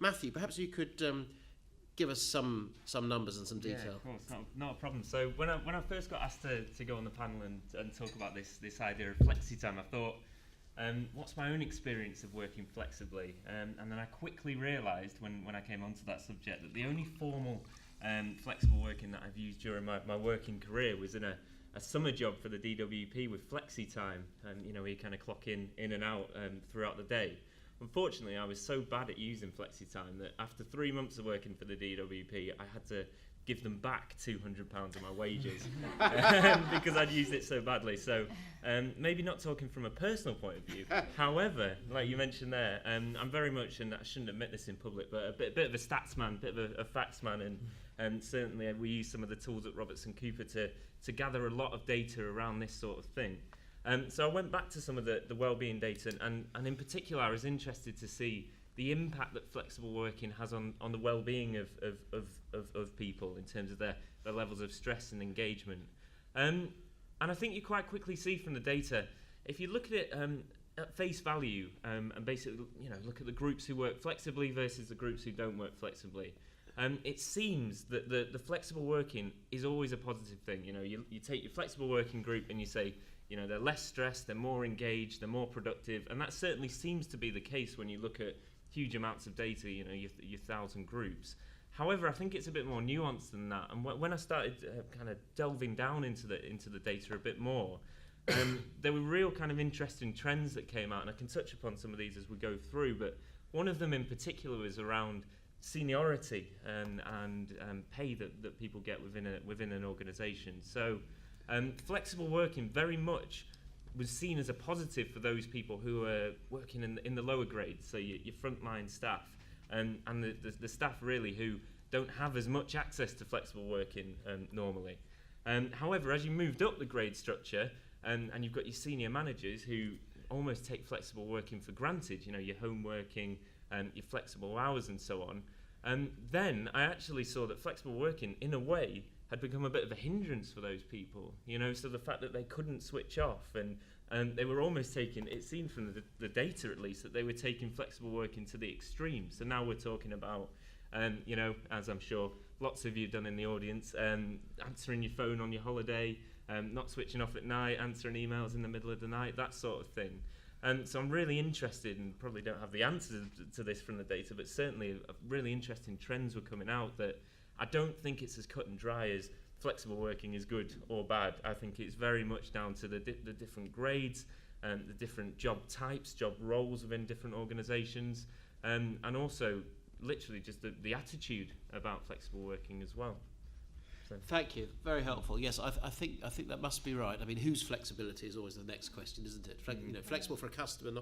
Matthew, perhaps you could give us some numbers and some detail. Yeah, of course, not a problem. So when I first got asked to go on the panel and talk about this idea of flexi time, I thought, what's my own experience of working flexibly? And then I quickly realised when I came onto that subject that the only formal flexible working that I've used during my working career was in a summer job for the DWP with flexi time, and where you kind of clock in and out throughout the day. Unfortunately, I was so bad at using flexi time that after 3 months of working for the DWP, I had to give them back £200 of my wages because I'd used it so badly. So maybe not talking from a personal point of view. However, like you mentioned there, I'm very much, and I shouldn't admit this in public, but a bit of a stats man, a bit of a facts man, and certainly we use some of the tools at Robertson Cooper to gather a lot of data around this sort of thing. So I went back to some of the wellbeing data, and in particular I was interested to see the impact that flexible working has on the well-being of people in terms of their levels of stress and engagement. And I think you quite quickly see from the data, if you look at it at face value, and basically look at the groups who work flexibly versus the groups who don't work flexibly, it seems that the flexible working is always a positive thing. You take your flexible working group and you say, they're less stressed, they're more engaged, they're more productive, and that certainly seems to be the case when you look at huge amounts of data, your 1,000 groups. However, I think it's a bit more nuanced than that, and when I started kind of delving down into the data a bit more, there were real kind of interesting trends that came out, and I can touch upon some of these as we go through, but one of them in particular was around seniority and pay that people get within an organisation. So flexible working very much was seen as a positive for those people who are working in the lower grades, so your frontline staff, and the staff really who don't have as much access to flexible working normally. However, as you moved up the grade structure, and you've got your senior managers who almost take flexible working for granted, your home working, your flexible hours and so on, then I actually saw that flexible working, in a way, had become a bit of a hindrance for those people, so the fact that they couldn't switch off, and they were almost taking, it seemed from the data at least, that they were taking flexible working to the extreme. So now we're talking about, as I'm sure lots of you have done in the audience, answering your phone on your holiday, not switching off at night, answering emails in the middle of the night, that sort of thing. So I'm really interested, and probably don't have the answers to this from the data, but certainly really interesting trends were coming out that I don't think it's as cut and dry as flexible working is good or bad. I think it's very much down to the different grades, the different job types, job roles within different organisations, and also literally just the attitude about flexible working as well. So. Thank you, very helpful. Yes, I think that must be right. I mean, whose flexibility is always the next question, isn't it? Flexible for a customer, not